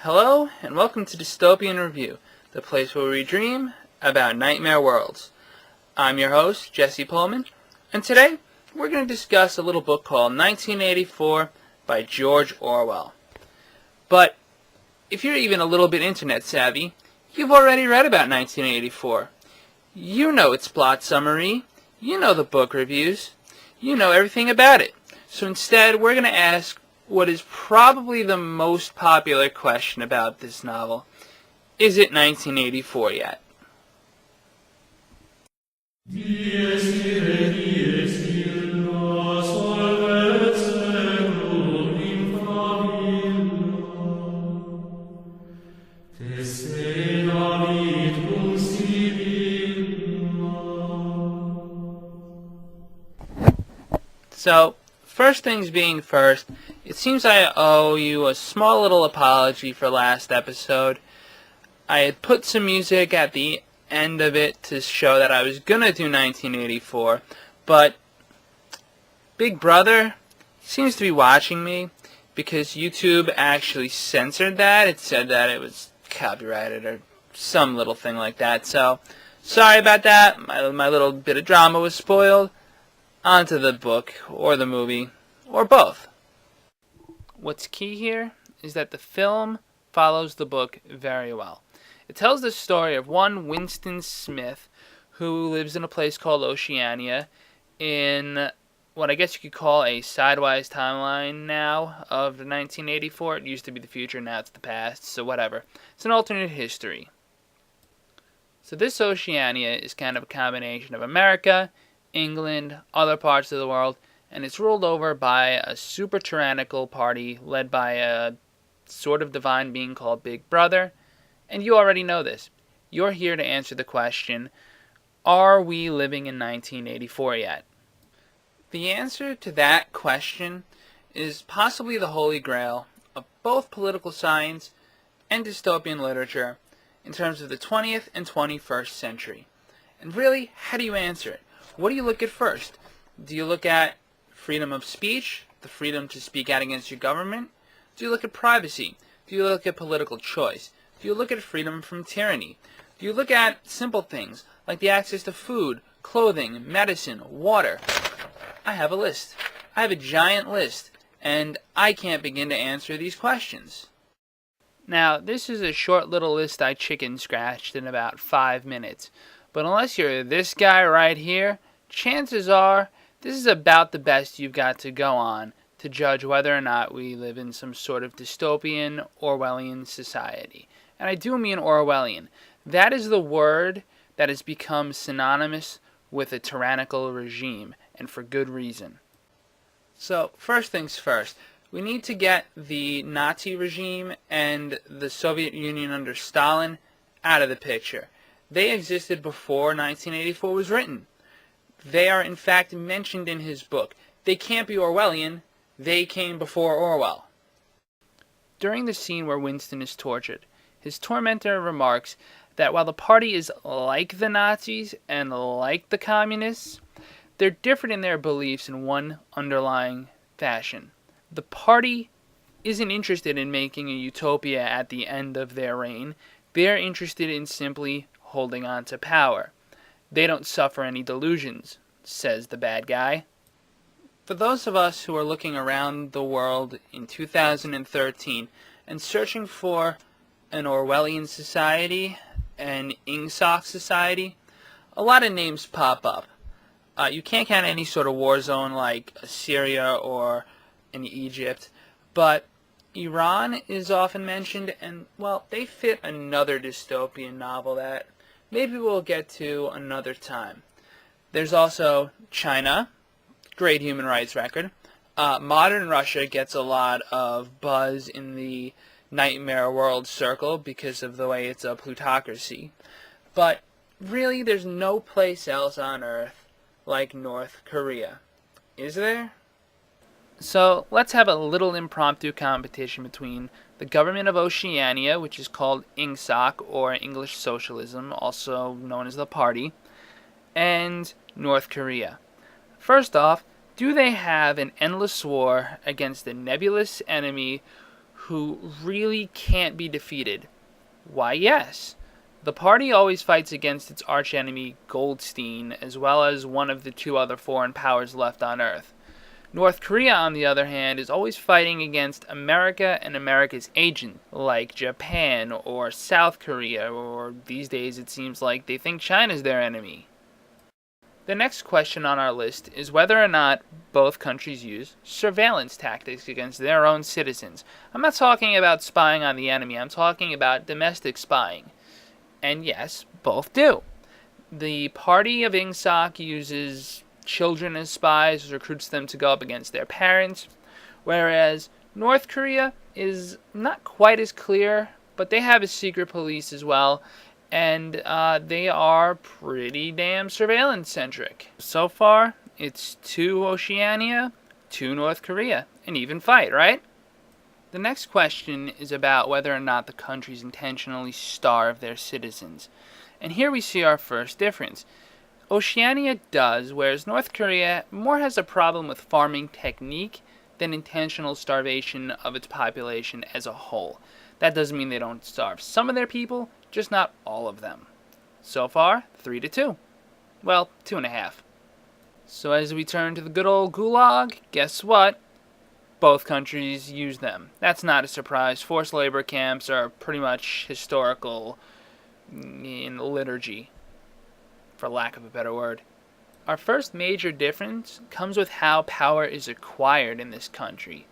Hello, and welcome to Dystopian Review, the place where we dream about nightmare worlds. I'm your host, Jesse Pohlman, and today we're going to discuss a little book called 1984 by George Orwell. But if you're even a little bit internet savvy, you've already read about 1984. You know its plot summary, you know the book reviews, you know everything about it. So instead, we're going to ask what is probably the most popular question about this novel. Is it 1984 yet? So, first things being first, it seems I owe you a small little apology for last episode. I had put some music at the end of it to show that I was gonna do 1984, but Big Brother seems to be watching me because YouTube actually censored that. It said that it was copyrighted or some little thing like that. So, sorry about that. My little bit of drama was spoiled. Onto the book, or the movie, or both. What's key here is that the film follows the book very well. It tells the story of one Winston Smith who lives in a place called Oceania in what I guess you could call a sidewise timeline now of 1984. It used to be the future, now it's the past, so whatever. It's an alternate history. So this Oceania is kind of a combination of America, England, other parts of the world, and it's ruled over by a super tyrannical party led by a sort of divine being called Big Brother. And you already know this. You're here to answer the question, are we living in 1984 yet? The answer to that question is possibly the holy grail of both political science and dystopian literature in terms of the 20th and 21st century. And really, how do you answer it? What do you look at first? Do you look at freedom of speech, the freedom to speak out against your government? Do you look at privacy? Do you look at political choice? Do you look at freedom from tyranny? Do you look at simple things like the access to food, clothing, medicine, water? I have a list. I have a giant list, and I can't begin to answer these questions. Now, this is a short little list I chicken scratched in about 5 minutes. But unless you're this guy right here, chances are this is about the best you've got to go on to judge whether or not we live in some sort of dystopian, Orwellian society. And I do mean Orwellian. That is the word that has become synonymous with a tyrannical regime, and for good reason. So, first things first, we need to get the Nazi regime and the Soviet Union under Stalin out of the picture. They existed before 1984 was written. They are in fact mentioned in his book. They can't be Orwellian. They came before Orwell. During the scene where Winston is tortured, his tormentor remarks that while the party is like the Nazis and like the communists, they're different in their beliefs in one underlying fashion. The party isn't interested in making a utopia at the end of their reign. They're interested in simply holding on to power. They don't suffer any delusions, says the bad guy. For those of us who are looking around the world in 2013 and searching for an Orwellian society, an IngSoc society, a lot of names pop up. You can't count any sort of war zone like Syria or in Egypt, but Iran is often mentioned, and, well, they fit another dystopian novel that maybe we'll get to another time. There's also China, great human rights record. Modern Russia gets a lot of buzz in the nightmare world circle because of the way it's a plutocracy. But really, there's no place else on Earth like North Korea. Is there? So let's have a little impromptu competition between the government of Oceania, which is called IngSoc, or English Socialism, also known as the Party, and North Korea. First off, do they have an endless war against a nebulous enemy who really can't be defeated? Why, yes. The party always fights against its archenemy Goldstein, as well as one of the two other foreign powers left on Earth. North Korea, on the other hand, is always fighting against America and America's agent, like Japan or South Korea, or these days it seems like they think China's their enemy. The next question on our list is whether or not both countries use surveillance tactics against their own citizens. I'm not talking about spying on the enemy, I'm talking about domestic spying. And yes, both do. The party of Ingsoc uses children as spies, recruits them to go up against their parents, whereas North Korea is not quite as clear, but they have a secret police as well, and they are pretty damn surveillance-centric. So far, it's 2 Oceania, 2 North Korea, an even fight, right? The next question is about whether or not the countries intentionally starve their citizens. And here we see our first difference. Oceania does, whereas North Korea more has a problem with farming technique than intentional starvation of its population as a whole. That doesn't mean they don't starve some of their people, just not all of them. So far, 3-2. Well, 2.5. So as we turn to the good old gulag, guess what? Both countries use them. That's not a surprise. Forced labor camps are pretty much historical in liturgy, for lack of a better word. Our first major difference comes with how power is acquired in this country.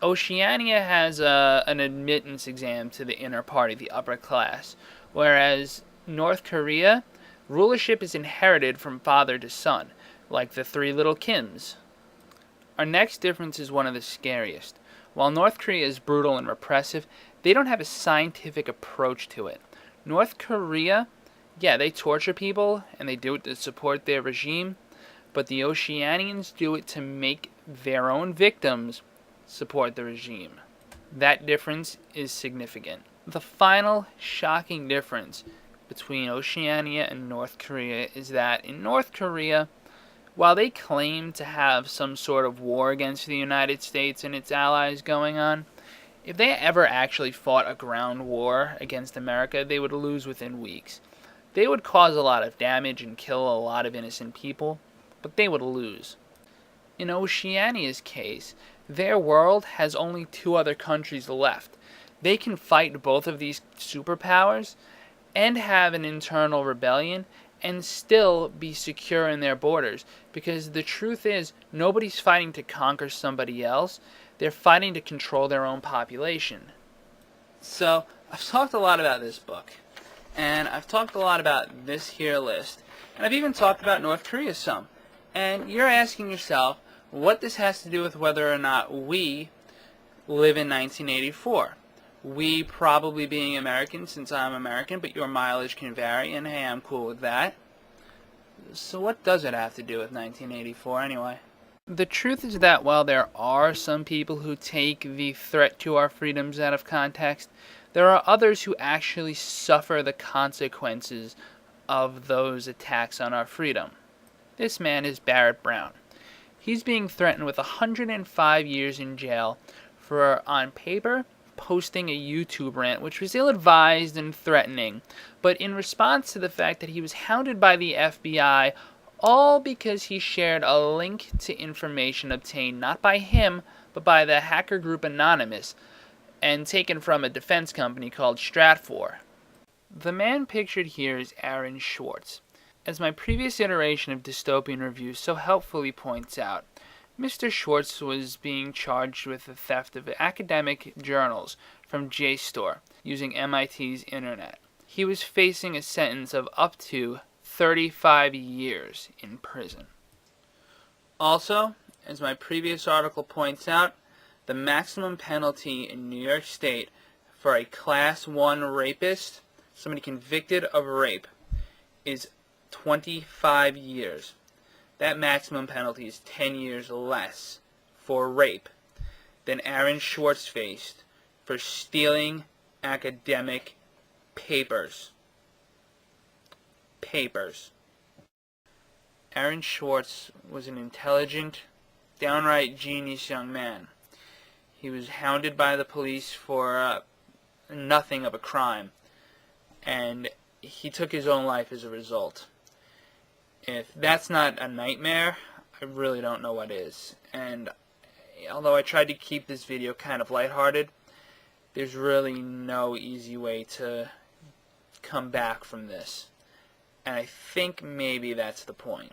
Oceania has an admittance exam to the inner party, the upper class, whereas North Korea, rulership is inherited from father to son, like the 3 little Kims. Our next difference is one of the scariest. While North Korea is brutal and repressive, they don't have a scientific approach to it. North Korea, yeah, they torture people, and they do it to support their regime, but the Oceanians do it to make their own victims support the regime. That difference is significant. The final shocking difference between Oceania and North Korea is that in North Korea, while they claim to have some sort of war against the United States and its allies going on, if they ever actually fought a ground war against America, they would lose within weeks. They would cause a lot of damage and kill a lot of innocent people, but they would lose. In Oceania's case, their world has only 2 other countries left. They can fight both of these superpowers and have an internal rebellion and still be secure in their borders, because the truth is, nobody's fighting to conquer somebody else, they're fighting to control their own population. So, I've talked a lot about this book, and I've talked a lot about this here list, and I've even talked about North Korea some, and you're asking yourself what this has to do with whether or not we live in 1984. We probably being American, since I'm American, but your mileage can vary, and hey, I'm cool with that. So what does it have to do with 1984 anyway? The truth is that while there are some people who take the threat to our freedoms out of context, there are others who actually suffer the consequences of those attacks on our freedom. This man is Barrett Brown. He's being threatened with 105 years in jail for, on paper, posting a YouTube rant which was ill-advised and threatening, but in response to the fact that he was hounded by the FBI, all because he shared a link to information obtained not by him, but by the hacker group Anonymous, and taken from a defense company called Stratfor. The man pictured here is Aaron Schwartz. As my previous iteration of Dystopian Review so helpfully points out, Mr. Schwartz was being charged with the theft of academic journals from JSTOR using MIT's internet. He was facing a sentence of up to 35 years in prison. Also, as my previous article points out, the maximum penalty in New York State for a Class 1 rapist, somebody convicted of rape, is 25 years. That maximum penalty is 10 years less for rape than Aaron Schwartz faced for stealing academic papers. Aaron Schwartz was an intelligent, downright genius young man. He was hounded by the police for nothing of a crime, and he took his own life as a result. If that's not a nightmare, I really don't know what is. And although I tried to keep this video kind of lighthearted, there's really no easy way to come back from this. And I think maybe that's the point.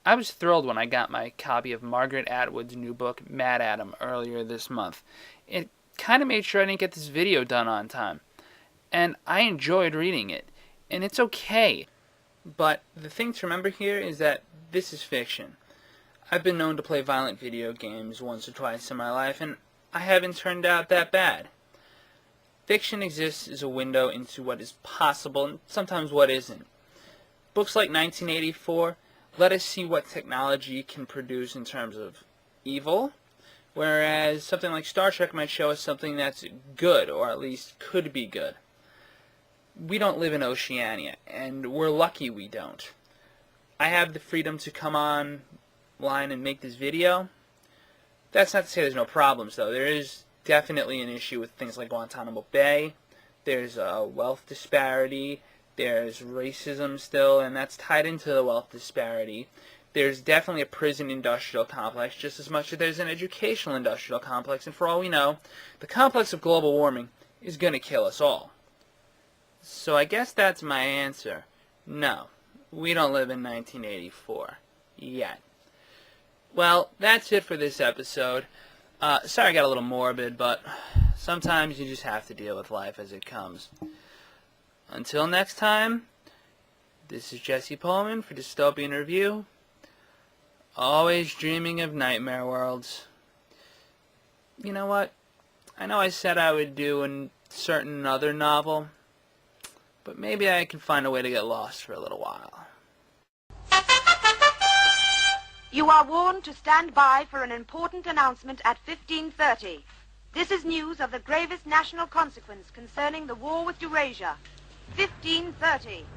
I was thrilled when I got my copy of Margaret Atwood's new book, Mad Adam, earlier this month. It kind of made sure I didn't get this video done on time. And I enjoyed reading it. And it's okay. But the thing to remember here is that this is fiction. I've been known to play violent video games once or twice in my life, and I haven't turned out that bad. Fiction exists as a window into what is possible and sometimes what isn't. Books like 1984 let us see what technology can produce in terms of evil, whereas something like Star Trek might show us something that's good, or at least could be good. We don't live in Oceania, and we're lucky we don't. I have the freedom to come online and make this video. That's not to say there's no problems, though. There is definitely an issue with things like Guantanamo Bay. There's a wealth disparity. There's racism still, and that's tied into the wealth disparity. There's definitely a prison industrial complex, just as much as there's an educational industrial complex, and for all we know, the complex of global warming is going to kill us all. So I guess that's my answer. No, we don't live in 1984. Yet. Well, that's it for this episode. Sorry I got a little morbid, but sometimes you just have to deal with life as it comes. Until next time, this is Jesse Pohlman for Dystopian Review. Always dreaming of nightmare worlds. You know what? I know I said I would do a certain other novel, but maybe I can find a way to get lost for a little while. You are warned to stand by for an important announcement at 15:30. This is news of the gravest national consequence concerning the war with Eurasia. 15:30.